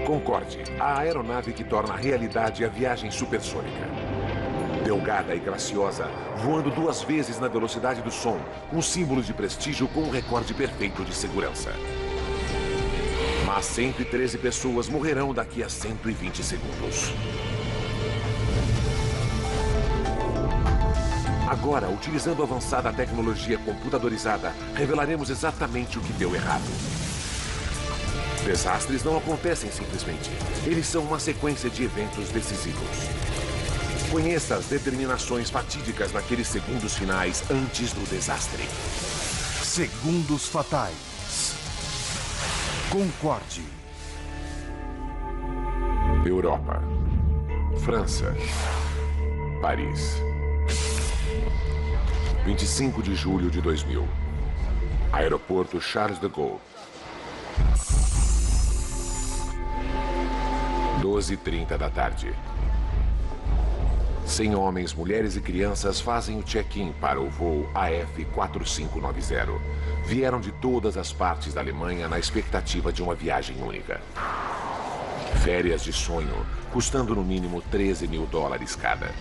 Concorde, a aeronave que torna realidade a viagem supersônica. Delgada e graciosa, voando 2 vezes na velocidade do som, um símbolo de prestígio com um recorde perfeito de segurança. Mas 113 pessoas morrerão daqui a 120 segundos. Agora, utilizando a avançada tecnologia computadorizada, revelaremos exatamente o que deu errado. Desastres não acontecem simplesmente. Eles são uma sequência de eventos decisivos. Conheça as determinações fatídicas naqueles segundos finais antes do desastre. Segundos fatais. Concorde. Europa. França. Paris. 25 de julho de 2000. Aeroporto Charles de Gaulle. 12h30 da tarde. 100 homens, mulheres e crianças fazem o check-in para o voo AF4590. Vieram de todas as partes da Alemanha na expectativa de uma viagem única. Férias de sonho, custando no mínimo $13 mil cada.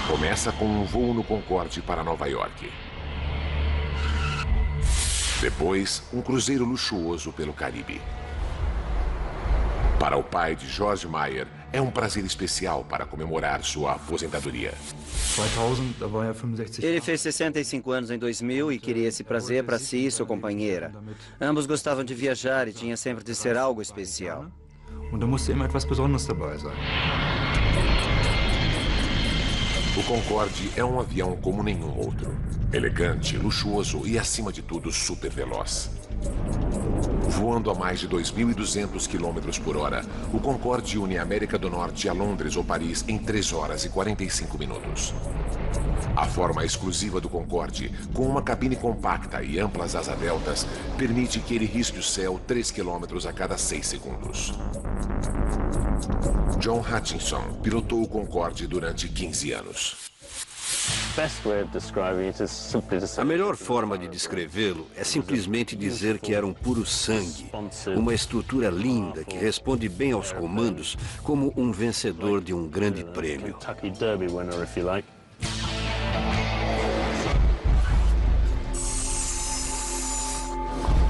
Começa com um voo no Concorde para Nova York. Depois, um cruzeiro luxuoso pelo Caribe. Para o pai de George Meyer, é um prazer especial para comemorar sua aposentadoria. Ele fez 65 anos em 2000 e queria esse prazer para si e sua companheira. Ambos gostavam de viajar e tinha sempre de ser algo especial. O Concorde é um avião como nenhum outro. Elegante, luxuoso e, acima de tudo, super veloz. Voando a mais de 2.200 km por hora, o Concorde une a América do Norte a Londres ou Paris em 3 horas e 45 minutos. A forma exclusiva do Concorde, com uma cabine compacta e amplas asas deltas, permite que ele risque o céu 3 km a cada 6 segundos. John Hutchinson pilotou o Concorde durante 15 anos. A melhor forma de descrevê-lo é simplesmente dizer que era um puro sangue. Uma estrutura linda que responde bem aos comandos, como um vencedor de um grande prêmio.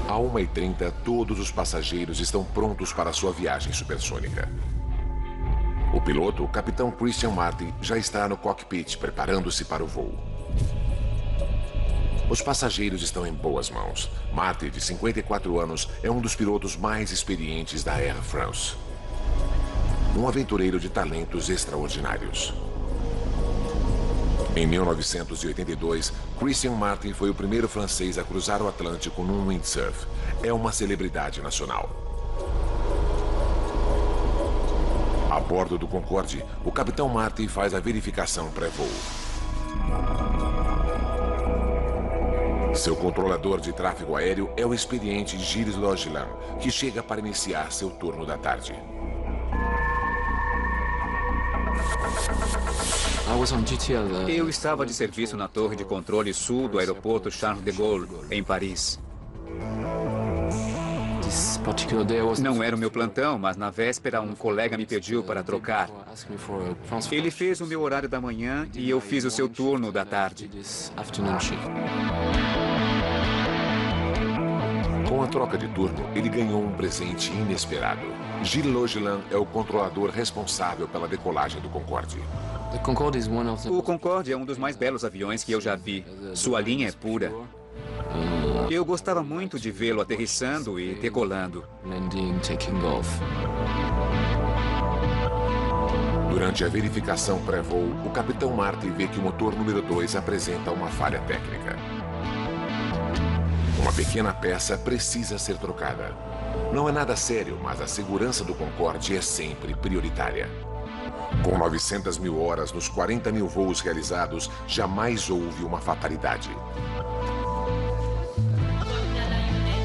À 1h30, todos os passageiros estão prontos para sua viagem supersônica. O piloto, o capitão Christian Marty, já está no cockpit preparando-se para o voo. Os passageiros estão em boas mãos. Marty, de 54 anos, é um dos pilotos mais experientes da Air France. Um aventureiro de talentos extraordinários. Em 1982, Christian Marty foi o primeiro francês a cruzar o Atlântico num windsurf. É uma celebridade nacional. A bordo do Concorde, o capitão Marty faz a verificação pré-voo. Seu controlador de tráfego aéreo é o experiente Gilles Logilin, que chega para iniciar seu turno da tarde. Eu estava de serviço na torre de controle sul do aeroporto Charles de Gaulle, em Paris. Não era o meu plantão, mas na véspera um colega me pediu para trocar. Ele fez o meu horário da manhã e eu fiz o seu turno da tarde. Com a troca de turno, ele ganhou um presente inesperado. Gilles Logilin é o controlador responsável pela decolagem do Concorde. O Concorde é um dos mais belos aviões que eu já vi. Sua linha é pura. Eu gostava muito de vê-lo aterrissando e decolando. Durante a verificação pré-voo, o capitão Marty vê que o motor número 2 apresenta uma falha técnica. Uma pequena peça precisa ser trocada. Não é nada sério, mas a segurança do Concorde é sempre prioritária. Com 900 mil horas nos 40 mil voos realizados, jamais houve uma fatalidade.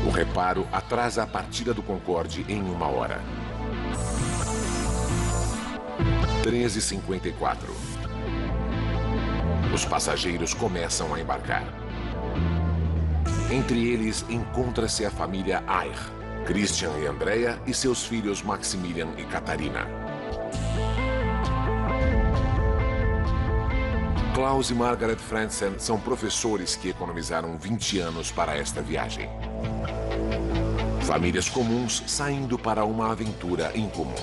O reparo atrasa a partida do Concorde em 1 hora. 13h54. Os passageiros começam a embarcar. Entre eles, encontra-se a família Air, Christian e Andrea e seus filhos Maximilian e Catarina. Klaus e Margaret Franzen são professores que economizaram 20 anos para esta viagem. Famílias comuns saindo para uma aventura em comum.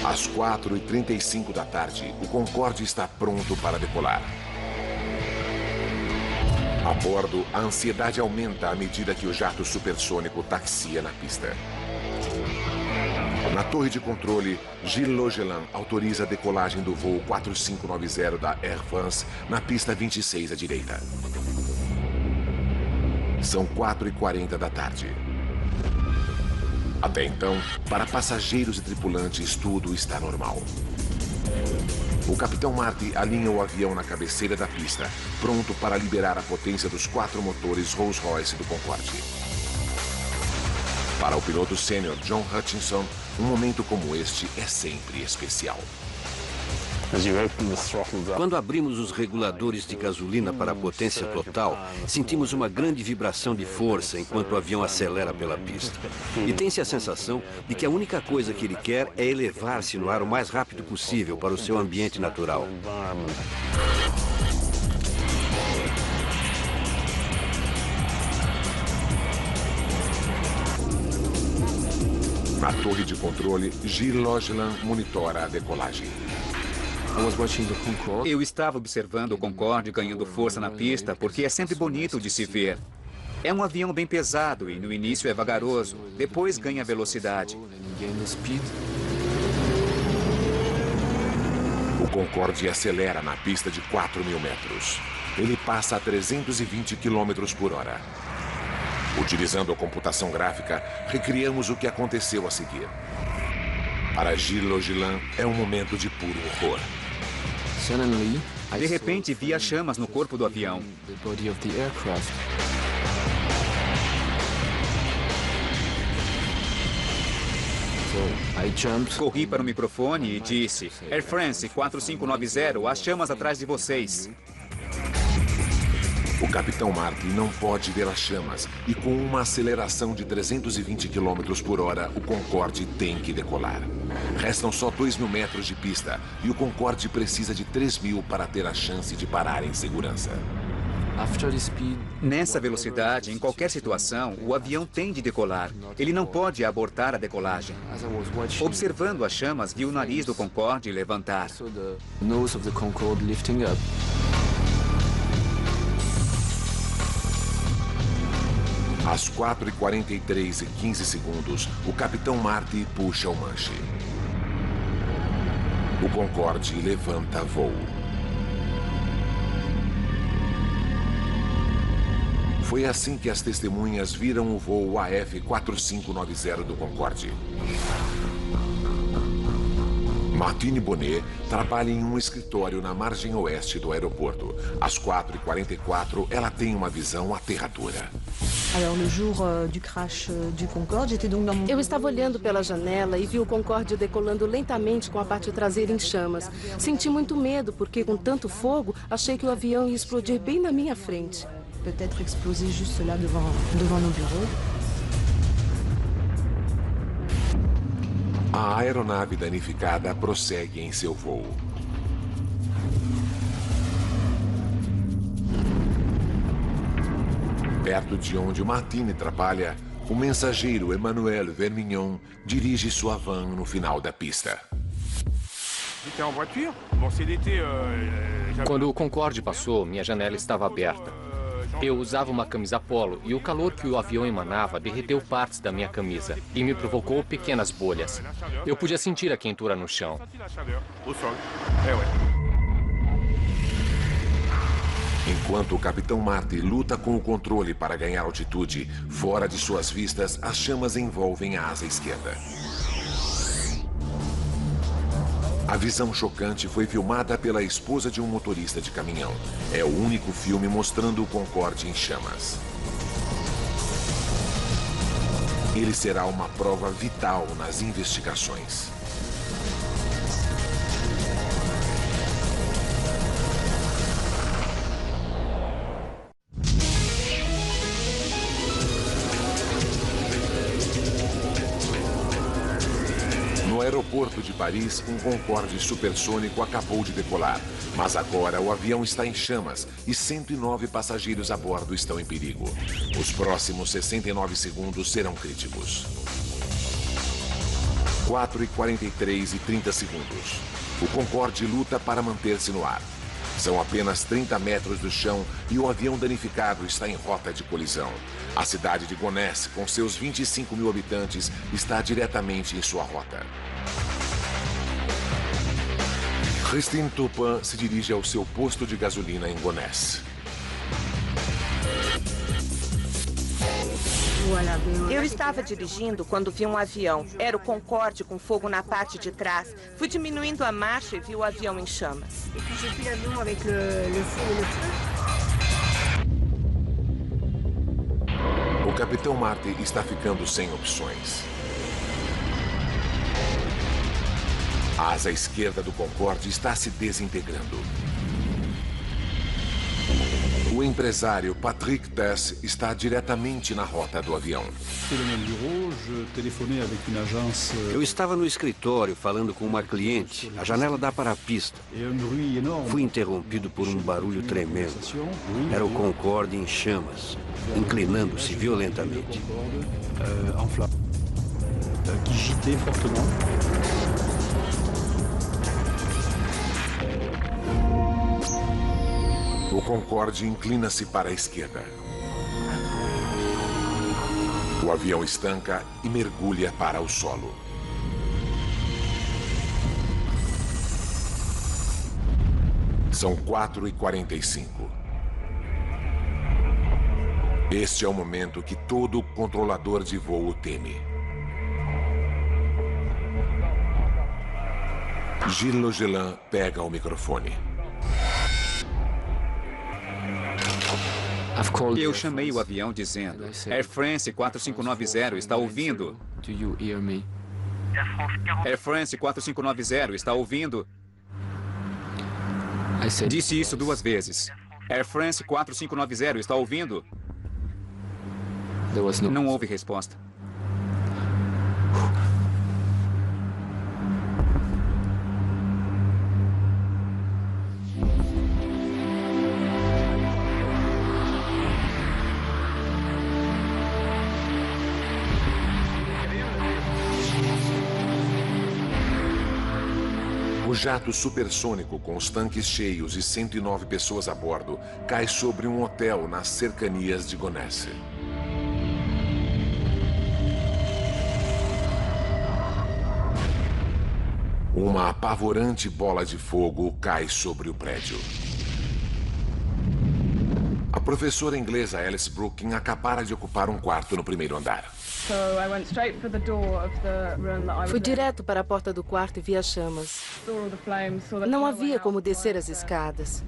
Às 4h35 da tarde, o Concorde está pronto para decolar. A bordo, a ansiedade aumenta à medida que o jato supersônico taxia na pista. Na torre de controle, Gilles Logeland autoriza a decolagem do voo 4590 da Air France na pista 26 à direita. São 4h40 da tarde. Até então, para passageiros e tripulantes, tudo está normal. O capitão Marty alinha o avião na cabeceira da pista, pronto para liberar a potência dos 4 motores Rolls-Royce do Concorde. Para o piloto sênior John Hutchinson, um momento como este é sempre especial. Quando abrimos os reguladores de gasolina para a potência total, sentimos uma grande vibração de força enquanto o avião acelera pela pista. E tem-se a sensação de que a única coisa que ele quer é elevar-se no ar o mais rápido possível para o seu ambiente natural. Na torre de controle, Gilles Logeland monitora a decolagem. Eu estava observando o Concorde ganhando força na pista porque é sempre bonito de se ver. É um avião bem pesado e no início é vagaroso, depois ganha velocidade. O Concorde acelera na pista de 4.000 metros. Ele passa a 320 km por hora. Utilizando a computação gráfica, recriamos o que aconteceu a seguir. Para Gilles Logeland, é um momento de puro horror. De repente, vi as chamas no corpo do avião. Corri para o microfone e disse: Air France 4590, as chamas atrás de vocês. O capitão Marty não pode ver as chamas e com uma aceleração de 320 km por hora, o Concorde tem que decolar. Restam só 2.000 metros de pista e o Concorde precisa de 3.000 para ter a chance de parar em segurança. Nessa velocidade, em qualquer situação, o avião tem de decolar. Ele não pode abortar a decolagem. Observando as chamas, vi o nariz do Concorde levantar. Às 4h43 e 15 segundos, o capitão Marty puxa o manche. O Concorde levanta voo. Foi assim que as testemunhas viram o voo AF4590 do Concorde. Martine Bonnet trabalha em um escritório na margem oeste do aeroporto. Às 4h44, ela tem uma visão aterradora. Eu estava olhando pela janela e vi o Concorde decolando lentamente com a parte traseira em chamas. Senti muito medo porque, com tanto fogo, achei que o avião ia explodir bem na minha frente. Peut-être exploser juste là devant nos bureaux. A aeronave danificada prossegue em seu voo. Perto de onde Martine trabalha, o mensageiro Emmanuel Vermignon dirige sua van no final da pista. Quando o Concorde passou, minha janela estava aberta. Eu usava uma camisa polo e o calor que o avião emanava derreteu partes da minha camisa e me provocou pequenas bolhas. Eu podia sentir a quentura no chão. Enquanto o capitão Marty luta com o controle para ganhar altitude, fora de suas vistas, as chamas envolvem a asa esquerda. A visão chocante foi filmada pela esposa de um motorista de caminhão. É o único filme mostrando o Concorde em chamas. Ele será uma prova vital nas investigações. aeroporto de Paris, um Concorde supersônico acabou de decolar. Mas agora o avião está em chamas e 109 passageiros a bordo estão em perigo. Os próximos 69 segundos serão críticos. 4h43 e 30 segundos. O Concorde luta para manter-se no ar. São apenas 30 metros do chão e o avião danificado está em rota de colisão. A cidade de Gonesse, com seus 25 mil habitantes, está diretamente em sua rota. Christine Turpin se dirige ao seu posto de gasolina em Gonesse. Eu estava dirigindo quando vi um avião. Era o Concorde com fogo na parte de trás. Fui diminuindo a marcha e vi o avião em chamas. O capitão Marty está ficando sem opções. A asa esquerda do Concorde está se desintegrando. O empresário Patrick Tess está diretamente na rota do avião. Eu estava no escritório falando com uma cliente. A janela dá para a pista. Fui interrompido por um barulho tremendo. Era o Concorde em chamas, inclinando-se violentamente. O Concorde inclina-se para a esquerda. O avião estanca e mergulha para o solo. São 4h45. Este é o momento que todo controlador de voo teme. Gilles Logelin pega o microfone. Eu chamei o avião dizendo: Air France 4590 está ouvindo. Air France 4590 está ouvindo. Disse isso 2 vezes. Air France 4590 está ouvindo. Não houve resposta. O jato supersônico com os tanques cheios e 109 pessoas a bordo cai sobre um hotel nas cercanias de Gonesse. Uma apavorante bola de fogo cai sobre o prédio. A professora inglesa Alice Brooking acabara de ocupar um quarto no primeiro andar. Fui direto para a porta do quarto e vi as chamas. Não havia como descer as escadas.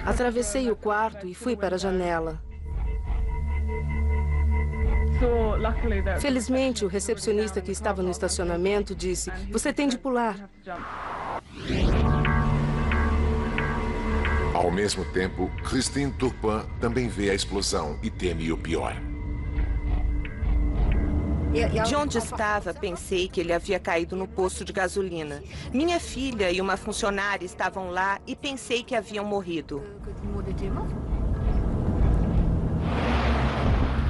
Atravessei o quarto e fui para a janela. Felizmente, o recepcionista que estava no estacionamento disse: "Você tem de pular." Ao mesmo tempo, Christine Turpin também vê a explosão e teme o pior. De onde estava, pensei que ele havia caído no posto de gasolina. Minha filha e uma funcionária estavam lá e pensei que haviam morrido.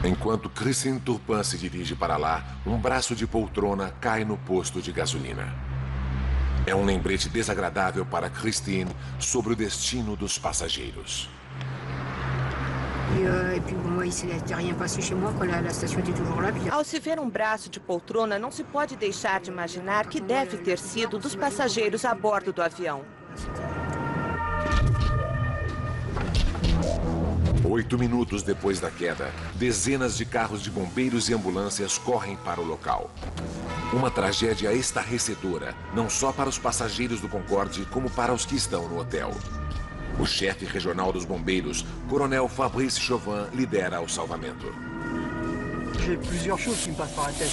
Enquanto Christine Turpin se dirige para lá, um braço de poltrona cai no posto de gasolina. É um lembrete desagradável para Christine sobre o destino dos passageiros. Ao se ver um braço de poltrona, não se pode deixar de imaginar que deve ter sido dos passageiros a bordo do avião. 8 minutos depois da queda, dezenas de carros de bombeiros e ambulâncias correm para o local. Uma tragédia estarrecedora, não só para os passageiros do Concorde, como para os que estão no hotel. O chefe regional dos bombeiros, Coronel Fabrice Chauvin, lidera o salvamento. J'ai plusieurs choses qui me passent par la tête.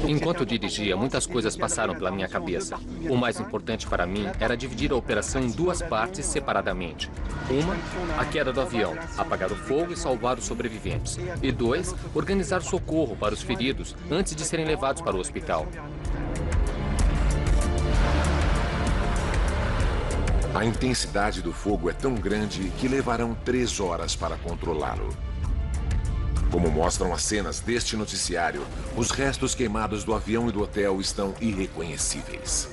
Enquanto dirigia, muitas coisas passaram pela minha cabeça. O mais importante para mim era dividir a operação em duas partes separadamente. Uma, a queda do avião, apagar o fogo e salvar os sobreviventes. E dois, organizar socorro para os feridos antes de serem levados para o hospital. A intensidade do fogo é tão grande que levarão 3 horas para controlá-lo. Como mostram as cenas deste noticiário, os restos queimados do avião e do hotel estão irreconhecíveis.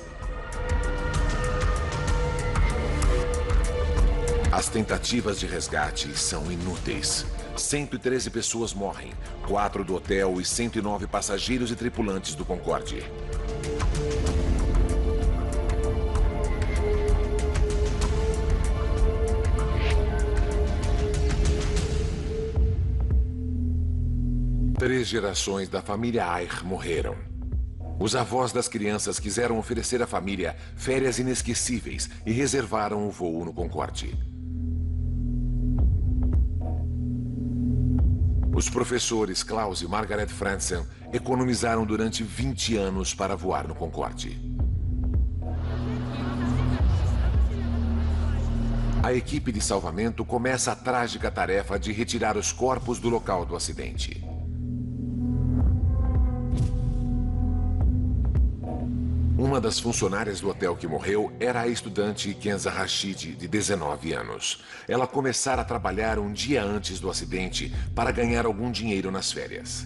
As tentativas de resgate são inúteis. 113 pessoas morrem, 4 do hotel e 109 passageiros e tripulantes do Concorde. Três gerações da família Ayer morreram. Os avós das crianças quiseram oferecer à família férias inesquecíveis e reservaram o voo no Concorde. Os professores Klaus e Margaret Franzen economizaram durante 20 anos para voar no Concorde. A equipe de salvamento começa a trágica tarefa de retirar os corpos do local do acidente. Uma das funcionárias do hotel que morreu era a estudante Kenza Rashid, de 19 anos. Ela começara a trabalhar um dia antes do acidente para ganhar algum dinheiro nas férias.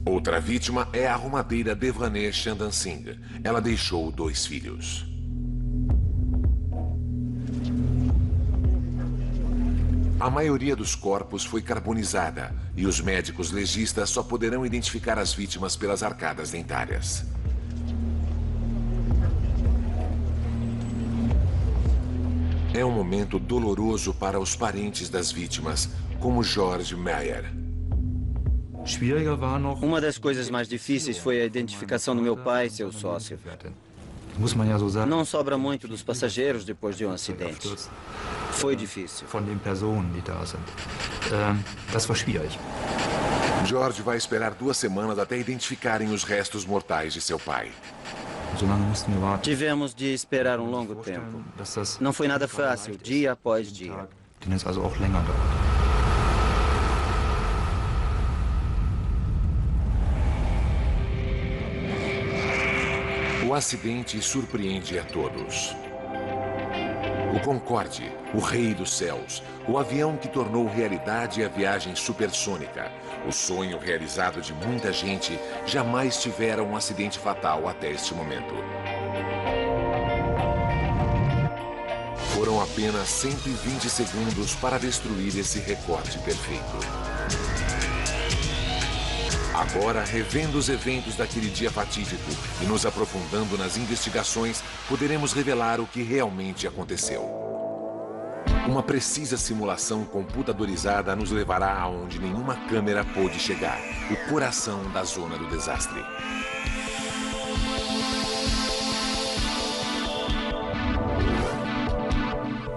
Outra vítima é a arrumadeira Devraneh Chandan Singh. Ela deixou 2 filhos. A maioria dos corpos foi carbonizada e os médicos legistas só poderão identificar as vítimas pelas arcadas dentárias. É um momento doloroso para os parentes das vítimas, como George Meyer. Uma das coisas mais difíceis foi a identificação do meu pai e seu sócio. Não sobra muito dos passageiros depois de um acidente. Foi difícil. George vai esperar 2 semanas até identificarem os restos mortais de seu pai. Tivemos de esperar um longo tempo. Não foi nada fácil, dia após dia. O acidente surpreende a todos. O Concorde, o rei dos céus, o avião que tornou realidade a viagem supersônica, o sonho realizado de muita gente, jamais tivera um acidente fatal até este momento. Foram apenas 120 segundos para destruir esse recorde perfeito. Agora, revendo os eventos daquele dia fatídico e nos aprofundando nas investigações, poderemos revelar o que realmente aconteceu. Uma precisa simulação computadorizada nos levará aonde nenhuma câmera pôde chegar, o coração da zona do desastre.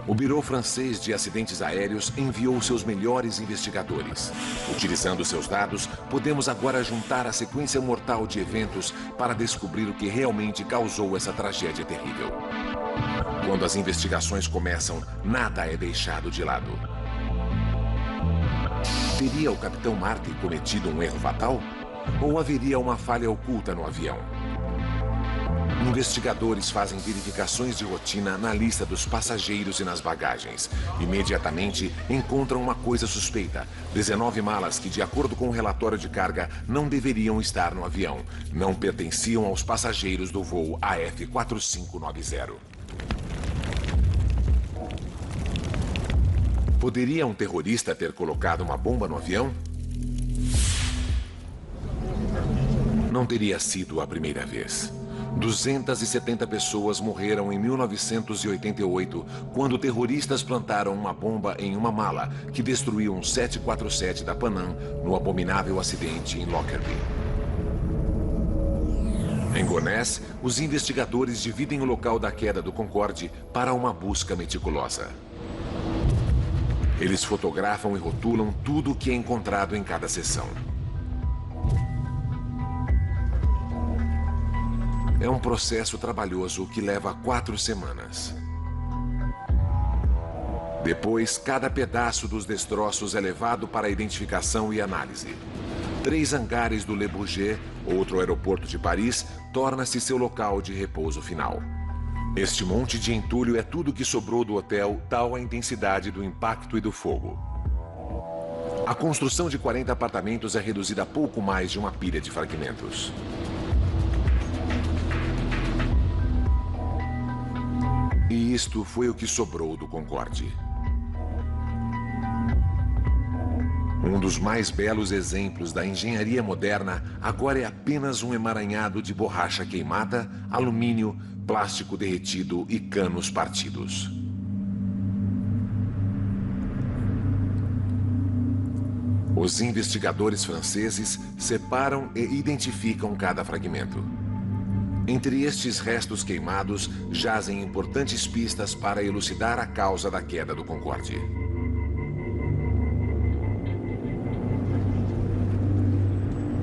O Bureau Francês de Acidentes Aéreos enviou seus melhores investigadores. Utilizando seus dados, podemos agora juntar a sequência mortal de eventos para descobrir o que realmente causou essa tragédia terrível. Quando as investigações começam, nada é deixado de lado. Teria o Capitão Marty cometido um erro fatal? Ou haveria uma falha oculta no avião? Investigadores fazem verificações de rotina na lista dos passageiros e nas bagagens. Imediatamente encontram uma coisa suspeita: 19 malas que, de acordo com o relatório de carga, não deveriam estar no avião. Não pertenciam aos passageiros do voo AF4590. Poderia um terrorista ter colocado uma bomba no avião? Não teria sido a primeira vez. 270 pessoas morreram em 1988, quando terroristas plantaram uma bomba em uma mala que destruiu um 747 da Pan Am no abominável acidente em Lockerbie. Em Gonesse, os investigadores dividem o local da queda do Concorde para uma busca meticulosa. Eles fotografam e rotulam tudo o que é encontrado em cada seção. É um processo trabalhoso que leva 4 semanas. Depois, cada pedaço dos destroços é levado para identificação e análise. 3 hangares do Le Bourget, outro aeroporto de Paris, torna-se seu local de repouso final. Este monte de entulho é tudo que sobrou do hotel, tal a intensidade do impacto e do fogo. A construção de 40 apartamentos é reduzida a pouco mais de uma pilha de fragmentos. E isto foi o que sobrou do Concorde. Um dos mais belos exemplos da engenharia moderna agora é apenas um emaranhado de borracha queimada, alumínio, plástico derretido e canos partidos. Os investigadores franceses separam e identificam cada fragmento. Entre estes restos queimados jazem importantes pistas para elucidar a causa da queda do Concorde.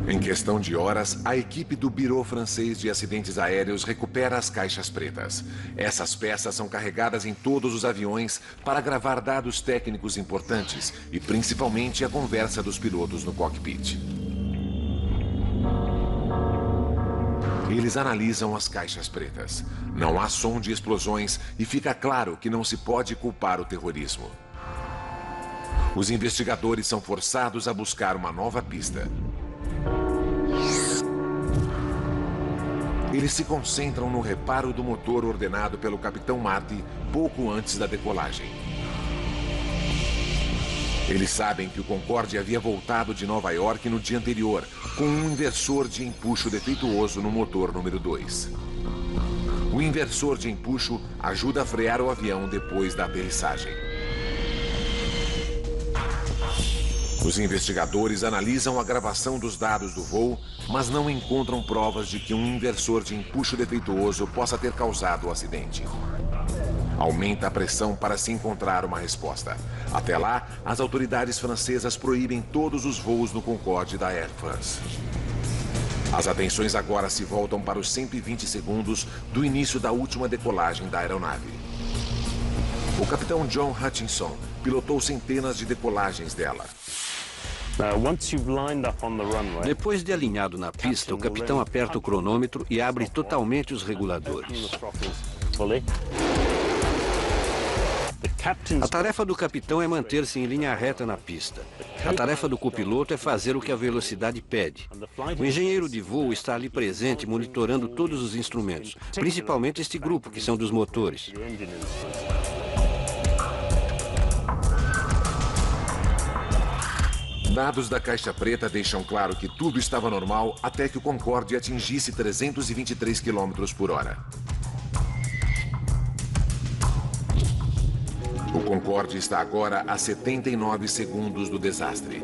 Em questão de horas, a equipe do Bureau Francês de Acidentes Aéreos recupera as caixas pretas. Essas peças são carregadas em todos os aviões para gravar dados técnicos importantes e principalmente a conversa dos pilotos no cockpit. Eles analisam as caixas pretas. Não há som de explosões e fica claro que não se pode culpar o terrorismo. Os investigadores são forçados a buscar uma nova pista. Eles se concentram no reparo do motor ordenado pelo capitão Marty pouco antes da decolagem. Eles sabem que o Concorde havia voltado de Nova York no dia anterior, com um inversor de empuxo defeituoso no motor número 2. O inversor de empuxo ajuda a frear o avião depois da aterrissagem. Os investigadores analisam a gravação dos dados do voo, mas não encontram provas de que um inversor de empuxo defeituoso possa ter causado o acidente. Aumenta a pressão para se encontrar uma resposta. Até lá, as autoridades francesas proíbem todos os voos no Concorde da Air France. As atenções agora se voltam para os 120 segundos do início da última decolagem da aeronave. O capitão John Hutchinson pilotou centenas de decolagens dela. Depois de alinhado na pista, o capitão aperta o cronômetro e abre totalmente os reguladores. A tarefa do capitão é manter-se em linha reta na pista. A tarefa do copiloto é fazer o que a velocidade pede. O engenheiro de voo está ali presente, monitorando todos os instrumentos, principalmente este grupo, que são dos motores. Dados da caixa preta deixam claro que tudo estava normal até que o Concorde atingisse 323 km por hora. O Concorde está agora a 79 segundos do desastre.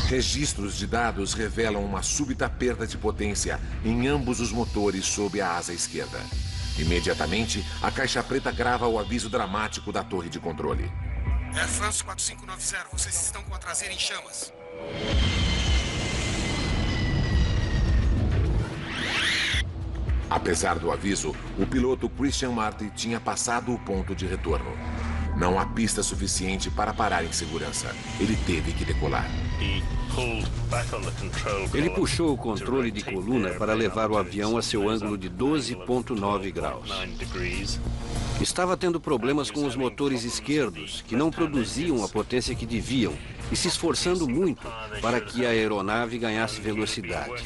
Registros de dados revelam uma súbita perda de potência em ambos os motores sob a asa esquerda. Imediatamente, a caixa preta grava o aviso dramático da torre de controle. Air France 4590, vocês estão com a traseira em chamas. Apesar do aviso, o piloto Christian Marty tinha passado o ponto de retorno. Não há pista suficiente para parar em segurança. Ele teve que decolar. Ele puxou o controle de coluna para levar o avião a seu ângulo de 12,9 graus. Estava tendo problemas com os motores esquerdos, que não produziam a potência que deviam, e se esforçando muito para que a aeronave ganhasse velocidade.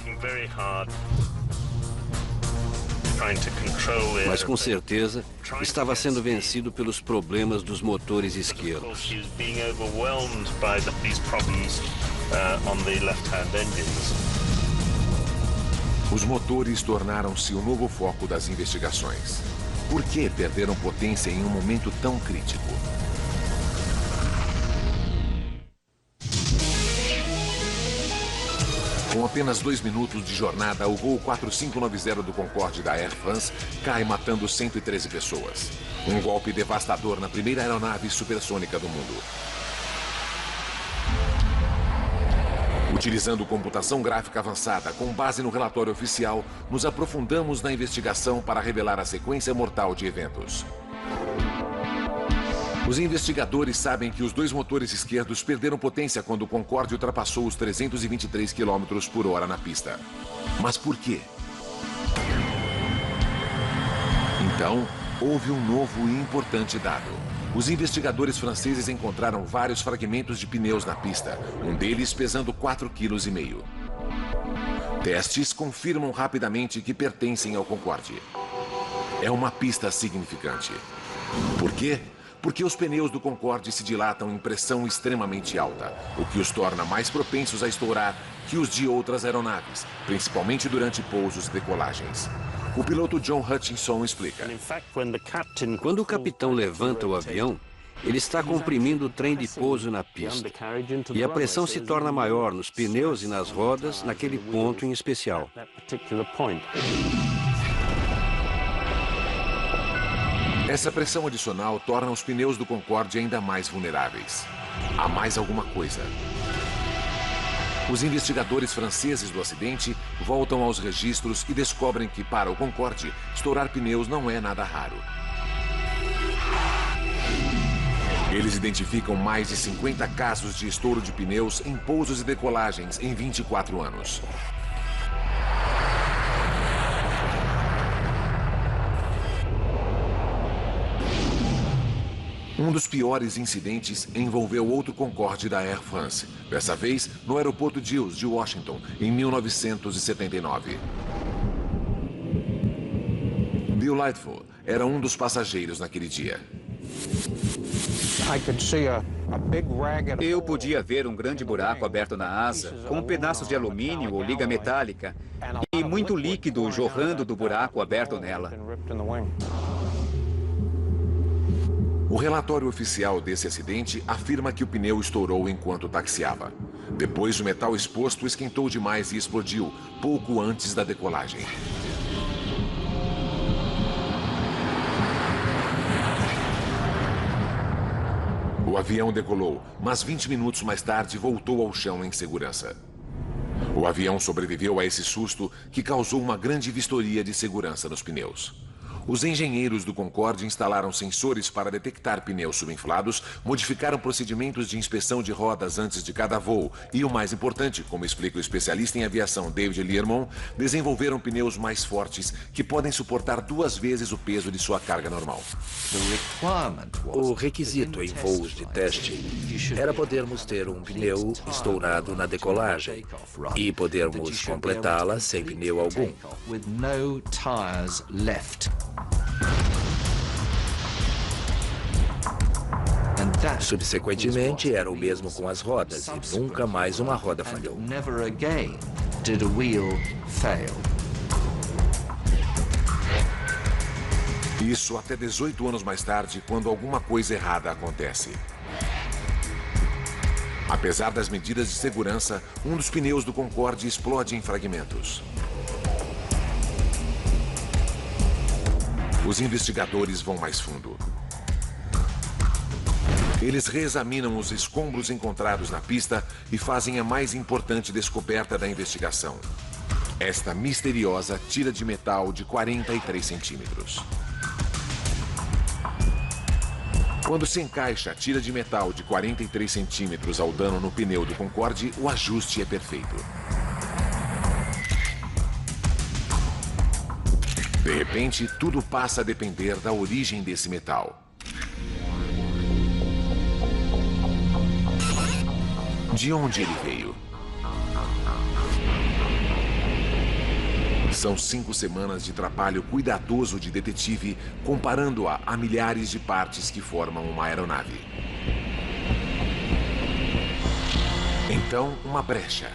Mas com certeza estava sendo vencido pelos problemas dos motores esquerdos. Os motores tornaram-se o novo foco das investigações. Por que perderam potência em um momento tão crítico? Com apenas 2 minutos de jornada, o voo 4590 do Concorde da Air France cai matando 113 pessoas. Um golpe devastador na primeira aeronave supersônica do mundo. Utilizando computação gráfica avançada com base no relatório oficial, nos aprofundamos na investigação para revelar a sequência mortal de eventos. Os investigadores sabem que os dois motores esquerdos perderam potência quando o Concorde ultrapassou os 323 km por hora na pista. Mas por quê? Então, houve um novo e importante dado. Os investigadores franceses encontraram vários fragmentos de pneus na pista, um deles pesando 4,5 kg. Testes confirmam rapidamente que pertencem ao Concorde. É uma pista significante. Por quê? Porque os pneus do Concorde se dilatam em pressão extremamente alta, o que os torna mais propensos a estourar que os de outras aeronaves, principalmente durante pousos e decolagens. O piloto John Hutchinson explica. Quando o capitão levanta o avião, ele está comprimindo o trem de pouso na pista. E a pressão se torna maior nos pneus e nas rodas naquele ponto em especial. Essa pressão adicional torna os pneus do Concorde ainda mais vulneráveis. Há mais alguma coisa. Os investigadores franceses do acidente voltam aos registros e descobrem que, para o Concorde, estourar pneus não é nada raro. Eles identificam mais de 50 casos de estouro de pneus em pousos e decolagens em 24 anos. Um dos piores incidentes envolveu outro Concorde da Air France, dessa vez no aeroporto Dulles, de Washington, em 1979. Bill Lightfoot era um dos passageiros naquele dia. Eu podia ver um grande buraco aberto na asa, com pedaços de alumínio ou liga metálica, e muito líquido jorrando do buraco aberto nela. O relatório oficial desse acidente afirma que o pneu estourou enquanto taxiava. Depois, o metal exposto esquentou demais e explodiu, pouco antes da decolagem. O avião decolou, mas 20 minutos mais tarde voltou ao chão em segurança. O avião sobreviveu a esse susto que causou uma grande vistoria de segurança nos pneus. Os engenheiros do Concorde instalaram sensores para detectar pneus subinflados, modificaram procedimentos de inspeção de rodas antes de cada voo e, o mais importante, como explica o especialista em aviação David Learmonth, desenvolveram pneus mais fortes que podem suportar 2 vezes o peso de sua carga normal. O requisito em voos de teste era podermos ter um pneu estourado na decolagem e podermos completá-la sem pneu algum. Subsequentemente, era o mesmo com as rodas e nunca mais uma roda falhou. Isso até 18 anos mais tarde, quando alguma coisa errada acontece. Apesar das medidas de segurança, um dos pneus do Concorde explode em fragmentos. Os investigadores vão mais fundo. Eles reexaminam os escombros encontrados na pista e fazem a mais importante descoberta da investigação. Esta misteriosa tira de metal de 43 centímetros. Quando se encaixa a tira de metal de 43 centímetros ao dano no pneu do Concorde, o ajuste é perfeito. De repente, tudo passa a depender da origem desse metal. De onde ele veio? São 5 semanas de trabalho cuidadoso de detetive, comparando-a a milhares de partes que formam uma aeronave. Então, uma brecha.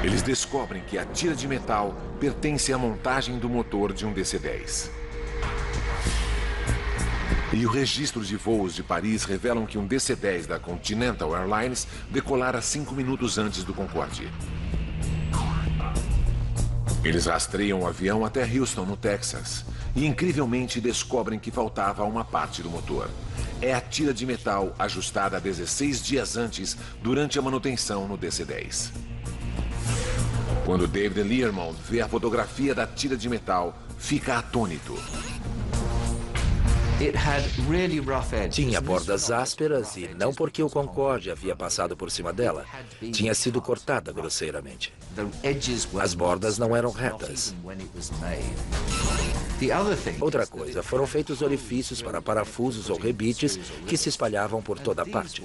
Eles descobrem que a tira de metal pertence à montagem do motor de um DC-10. E o registro de voos de Paris revelam que um DC-10 da Continental Airlines decolara 5 minutos antes do Concorde. Eles rastreiam o avião até Houston, no Texas, e incrivelmente descobrem que faltava uma parte do motor. é a tira de metal ajustada 16 dias antes durante a manutenção no DC-10. Quando David Learmonth vê a fotografia da tira de metal, fica atônito. Tinha bordas ásperas e não porque o Concorde havia passado por cima dela. Tinha sido cortada grosseiramente. As bordas não eram retas. Outra coisa, foram feitos orifícios para parafusos ou rebites que se espalhavam por toda a parte.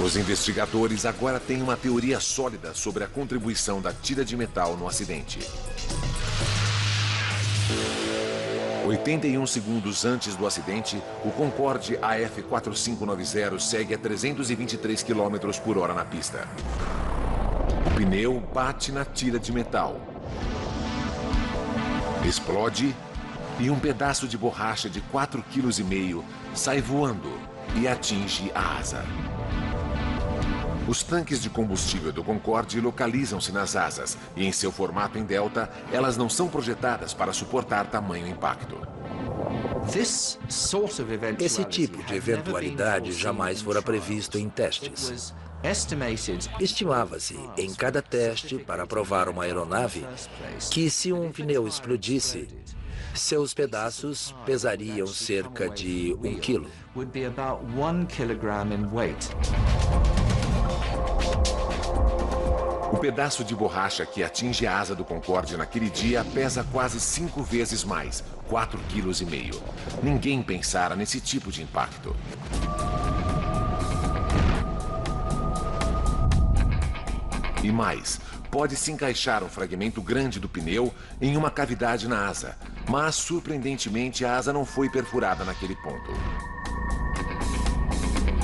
Os investigadores agora têm uma teoria sólida sobre a contribuição da tira de metal no acidente. 81 segundos antes do acidente, o Concorde AF4590 segue a 323 km por hora na pista. O pneu bate na tira de metal, explode e um pedaço de borracha de 4,5 kg sai voando e atinge a asa. Os tanques de combustível do Concorde localizam-se nas asas e, em seu formato em delta, elas não são projetadas para suportar tamanho impacto. Esse tipo de eventualidade jamais fora previsto em testes. Estimava-se, em cada teste para provar uma aeronave, que se um pneu explodisse, seus pedaços pesariam cerca de 1 quilo. O pedaço de borracha que atinge a asa do Concorde naquele dia pesa quase 5 vezes mais, 4,5 kg. Ninguém pensara nesse tipo de impacto. E mais, pode-se encaixar um fragmento grande do pneu em uma cavidade na asa, mas, surpreendentemente, a asa não foi perfurada naquele ponto.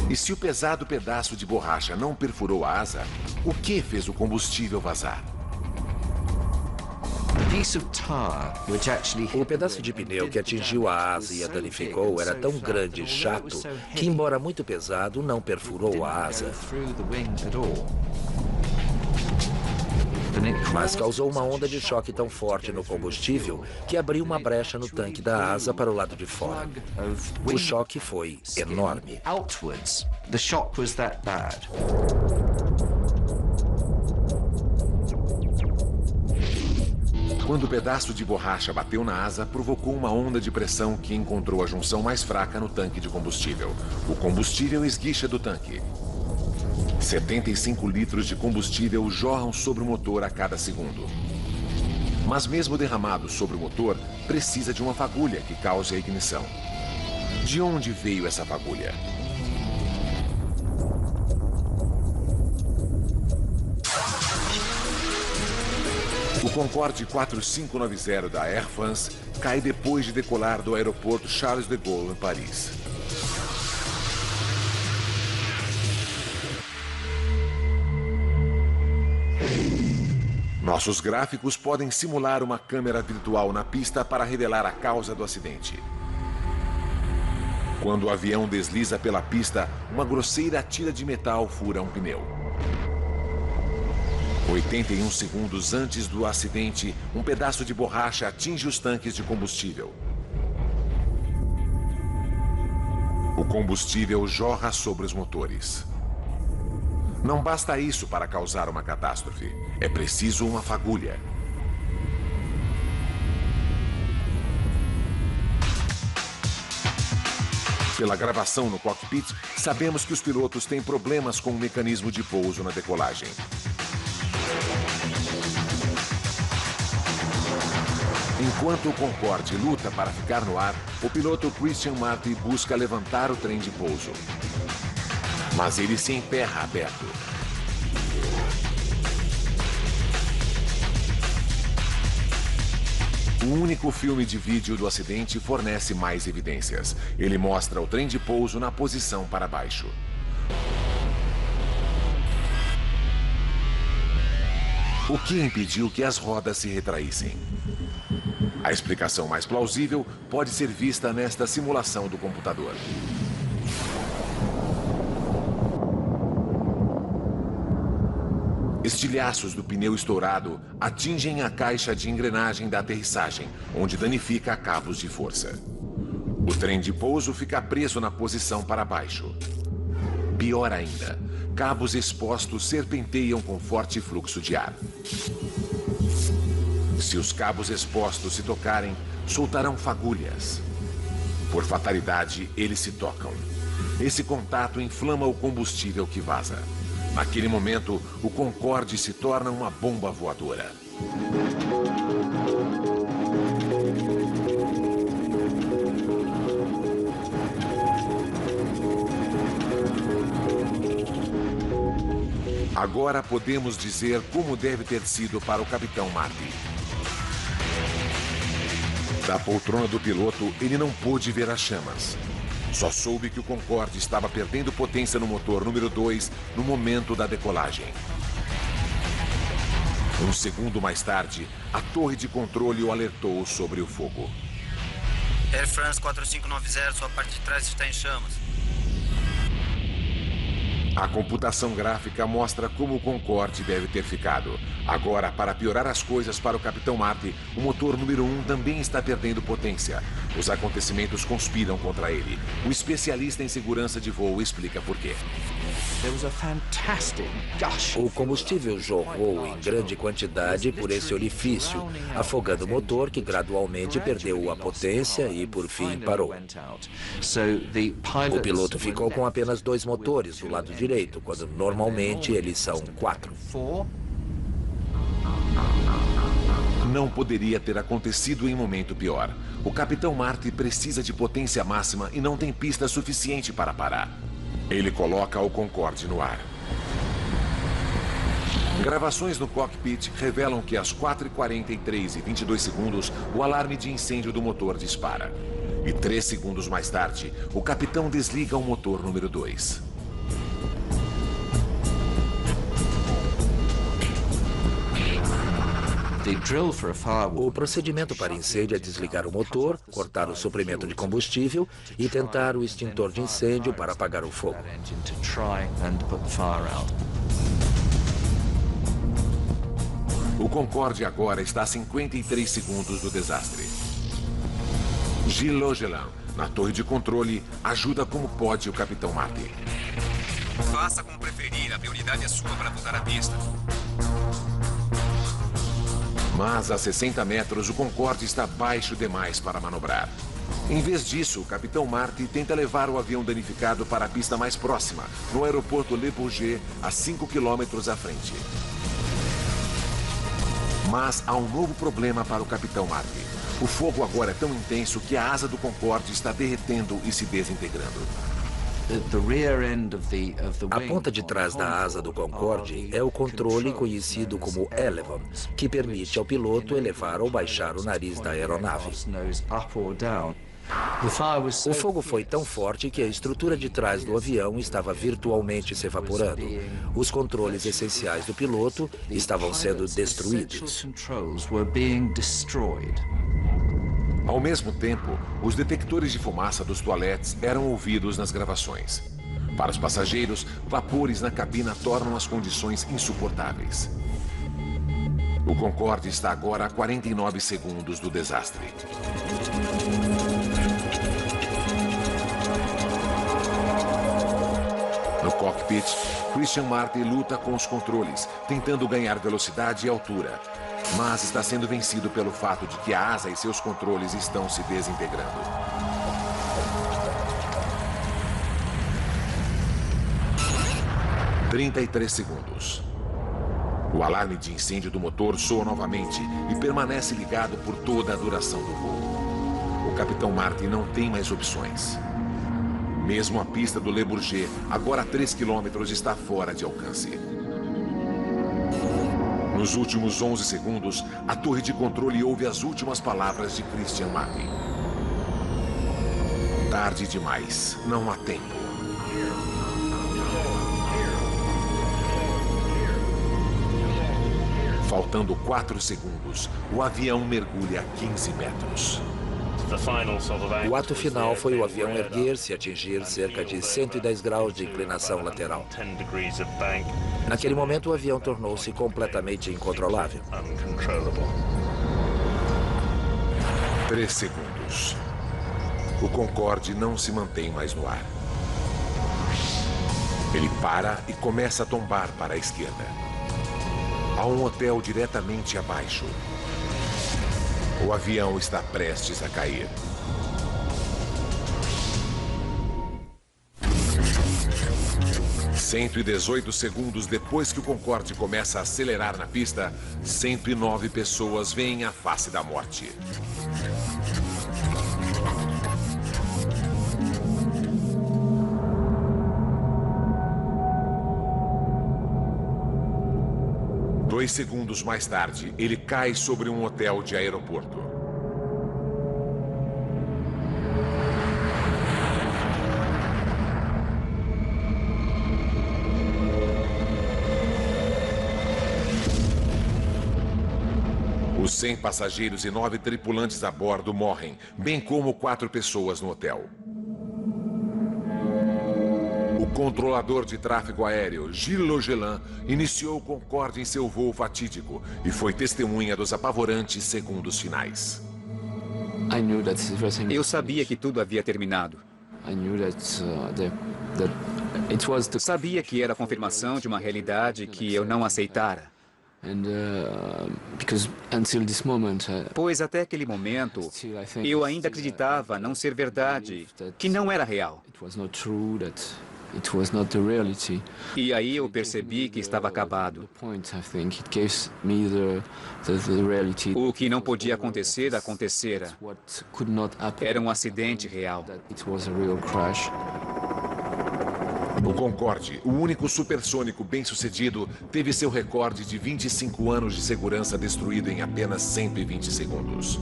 E se o pesado pedaço de borracha não perfurou a asa, o que fez o combustível vazar? O pedaço de pneu que atingiu a asa e a danificou era tão grande e chato que, embora muito pesado, não perfurou a asa. Mas causou uma onda de choque tão forte no combustível que abriu uma brecha no tanque da asa para o lado de fora. O choque foi enorme. Quando o pedaço de borracha bateu na asa, provocou uma onda de pressão que encontrou a junção mais fraca no tanque de combustível. O combustível esguicha do tanque. 75 litros de combustível jorram sobre o motor a cada segundo. Mas mesmo derramado sobre o motor, precisa de uma fagulha que cause a ignição. De onde veio essa fagulha? O Concorde 4590 da Air France cai depois de decolar do aeroporto Charles de Gaulle, em Paris. Nossos gráficos podem simular uma câmera virtual na pista para revelar a causa do acidente. Quando o avião desliza pela pista, uma grosseira tira de metal fura um pneu. 81 segundos antes do acidente, um pedaço de borracha atinge os tanques de combustível. O combustível jorra sobre os motores. Não basta isso para causar uma catástrofe. É preciso uma fagulha. Pela gravação no cockpit, sabemos que os pilotos têm problemas com o mecanismo de pouso na decolagem. Enquanto o Concorde luta para ficar no ar, o piloto Christian Marty busca levantar o trem de pouso. Mas ele se emperra aberto. O único filme de vídeo do acidente fornece mais evidências. Ele mostra o trem de pouso na posição para baixo. O que impediu que as rodas se retraíssem? A explicação mais plausível pode ser vista nesta simulação do computador. Este estilhaços do pneu estourado atingem a caixa de engrenagem da aterrissagem, onde danifica cabos de força. O trem de pouso fica preso na posição para baixo. Pior ainda, cabos expostos serpenteiam com forte fluxo de ar. Se os cabos expostos se tocarem, soltarão fagulhas. Por fatalidade, eles se tocam. Esse contato inflama o combustível que vaza. Naquele momento, o Concorde se torna uma bomba voadora. Agora podemos dizer como deve ter sido para o Capitão Marty. Da poltrona do piloto, ele não pôde ver as chamas. Só soube que o Concorde estava perdendo potência no motor número 2 no momento da decolagem. Um segundo mais tarde, a torre de controle o alertou sobre o fogo. Air France 4590, sua parte de trás está em chamas. A computação gráfica mostra como o Concorde deve ter ficado. Agora, para piorar as coisas para o Capitão Marty, o motor número 1 também está perdendo potência. Os acontecimentos conspiram contra ele. O especialista em segurança de voo explica por quê. O combustível jorrou em grande quantidade por esse orifício, afogando o motor que gradualmente perdeu a potência e, por fim, parou. O piloto ficou com apenas 2 motores do lado direito, quando normalmente eles são 4. Não poderia ter acontecido em momento pior. O Capitão Marty precisa de potência máxima e não tem pista suficiente para parar. Ele coloca o Concorde no ar. Gravações no cockpit revelam que às 4h43 e 22 segundos, o alarme de incêndio do motor dispara. E 3 segundos mais tarde, o capitão desliga o motor número 2. O procedimento para incêndio é desligar o motor, cortar o suprimento de combustível e tentar o extintor de incêndio para apagar o fogo. O Concorde agora está a 53 segundos do desastre. Gilles Logelan, na torre de controle, ajuda como pode o Capitão Marty. Faça como preferir, a prioridade é sua para voltar à pista. Mas a 60 metros, o Concorde está baixo demais para manobrar. Em vez disso, o Capitão Marty tenta levar o avião danificado para a pista mais próxima, no aeroporto Le Bourget, a 5 quilômetros à frente. Mas há um novo problema para o Capitão Marty. O fogo agora é tão intenso que a asa do Concorde está derretendo e se desintegrando. A ponta de trás da asa do Concorde é o controle conhecido como Elevon, que permite ao piloto elevar ou baixar o nariz da aeronave. O fogo foi tão forte que a estrutura de trás do avião estava virtualmente se evaporando. Os controles essenciais do piloto estavam sendo destruídos. Ao mesmo tempo, os detectores de fumaça dos toaletes eram ouvidos nas gravações. Para os passageiros, vapores na cabina tornam as condições insuportáveis. O Concorde está agora a 49 segundos do desastre. No cockpit, Christian Marty luta com os controles, tentando ganhar velocidade e altura. Mas está sendo vencido pelo fato de que a asa e seus controles estão se desintegrando. – 33 segundos. O alarme de incêndio do motor soa novamente e permanece ligado por toda a duração do voo. O Capitão Marty não tem mais opções. Mesmo a pista do Le Bourget, agora a 3 quilômetros, está fora de alcance. Nos últimos 11 segundos, a torre de controle ouve as últimas palavras de Christian Marty. Tarde demais, não há tempo. Faltando 4 segundos, o avião mergulha 15 metros. O ato final foi o avião erguer-se e atingir cerca de 110 graus de inclinação lateral. Naquele momento, o avião tornou-se completamente incontrolável. 3 segundos. O Concorde não se mantém mais no ar. Ele para e começa a tombar para a esquerda. Há um hotel diretamente abaixo. O avião está prestes a cair. "118 segundos depois que o Concorde começa a acelerar na pista, 109 pessoas veem a face da morte. Dois segundos mais tarde, ele cai sobre um hotel de aeroporto. Os 100 passageiros e 9 tripulantes a bordo morrem, bem como 4 pessoas no hotel. O controlador de tráfego aéreo, Gilles Logelin, iniciou o Concorde em seu voo fatídico e foi testemunha dos apavorantes segundos finais. Eu sabia que tudo havia terminado. Sabia que era a confirmação de uma realidade que eu não aceitara. Pois até aquele momento, eu ainda acreditava não ser verdade, que não era real. E aí eu percebi que estava acabado. O que não podia acontecer, acontecera. Era um acidente real. O Concorde, o único supersônico bem-sucedido, teve seu recorde de 25 anos de segurança destruído em apenas 120 segundos.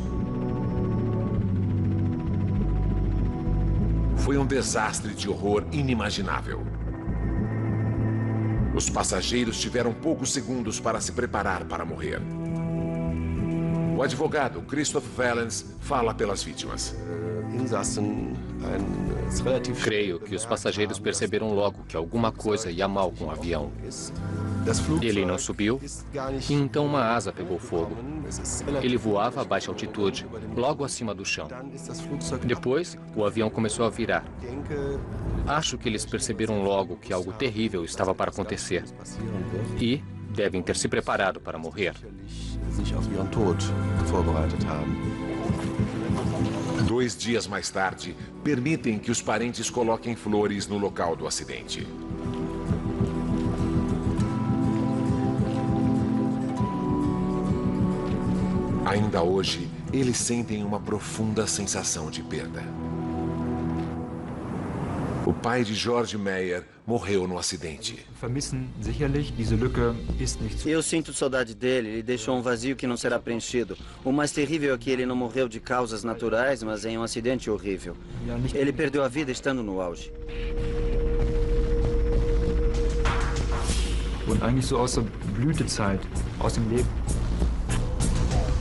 Foi um desastre de horror inimaginável. Os passageiros tiveram poucos segundos para se preparar para morrer. O advogado Christoph Valens fala pelas vítimas. Creio que os passageiros perceberam logo que alguma coisa ia mal com o avião. Ele não subiu, e então uma asa pegou fogo. Ele voava a baixa altitude, logo acima do chão. Depois, o avião começou a virar. Acho que eles perceberam logo que algo terrível estava para acontecer. E devem ter se preparado para morrer. 2 dias mais tarde, permitem que os parentes coloquem flores no local do acidente. Ainda hoje, eles sentem uma profunda sensação de perda. O pai de George Meyer morreu no acidente. Eu sinto saudade dele. Ele deixou um vazio que não será preenchido. O mais terrível é que ele não morreu de causas naturais, mas em um acidente horrível. Ele perdeu a vida estando no auge.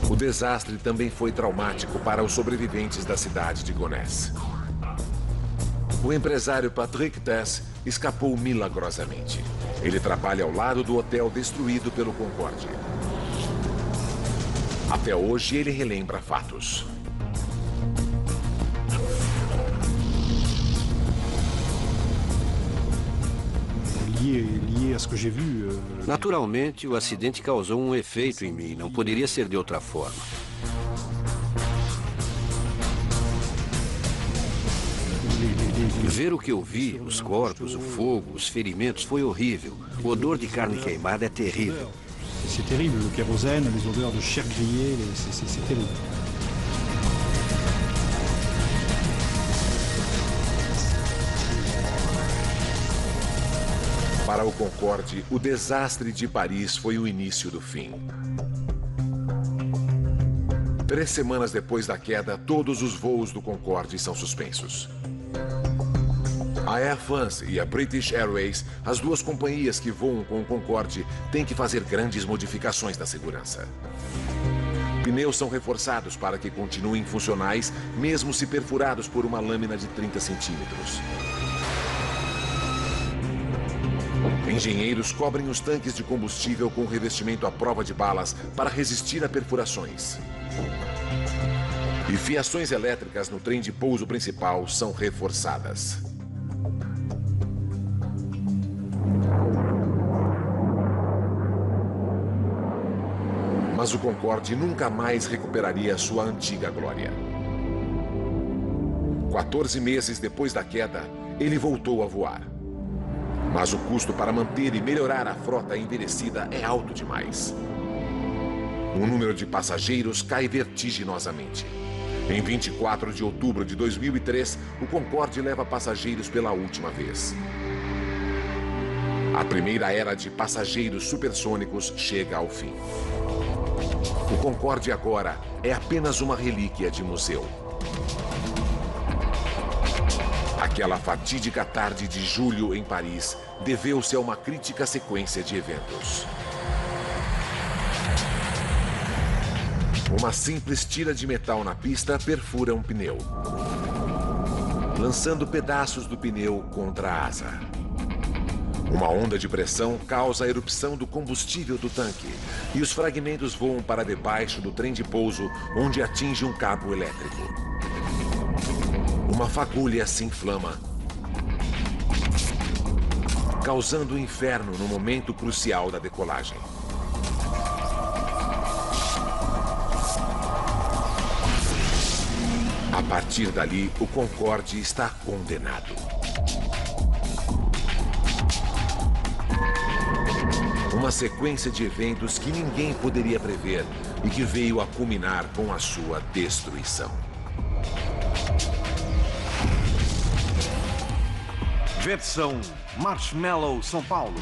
O desastre também foi traumático para os sobreviventes da cidade de Gonesse. O empresário Patrick Tess escapou milagrosamente. Ele trabalha ao lado do hotel destruído pelo Concorde. Até hoje, ele relembra fatos. Naturalmente, o acidente causou um efeito em mim. Não poderia ser de outra forma. Ver o que eu vi, os corpos, o fogo, os ferimentos, foi horrível. O odor de carne queimada é terrível. C'est terrible, le kérosène, les odeurs de chair grillée, c'est terrible. Para o Concorde, o desastre de Paris foi o início do fim. 3 semanas depois da queda, todos os voos do Concorde são suspensos. A Air France e a British Airways, as duas companhias que voam com o Concorde, têm que fazer grandes modificações na segurança. Pneus são reforçados para que continuem funcionais, mesmo se perfurados por uma lâmina de 30 centímetros. Engenheiros cobrem os tanques de combustível com revestimento à prova de balas para resistir a perfurações. E fiações elétricas no trem de pouso principal são reforçadas. Mas o Concorde nunca mais recuperaria sua antiga glória. 14 meses depois da queda, ele voltou a voar. Mas o custo para manter e melhorar a frota envelhecida é alto demais. O número de passageiros cai vertiginosamente. Em 24 de outubro de 2003, o Concorde leva passageiros pela última vez. A primeira era de passageiros supersônicos chega ao fim. O Concorde agora é apenas uma relíquia de museu. Aquela fatídica tarde de julho em Paris deveu-se a uma crítica sequência de eventos. Uma simples tira de metal na pista perfura um pneu, lançando pedaços do pneu contra a asa. Uma onda de pressão causa a erupção do combustível do tanque e os fragmentos voam para debaixo do trem de pouso, onde atinge um cabo elétrico. Uma fagulha se inflama, causando um inferno no momento crucial da decolagem. A partir dali, o Concorde está condenado. Uma sequência de eventos que ninguém poderia prever e que veio a culminar com a sua destruição. Versão Marshmallow São Paulo.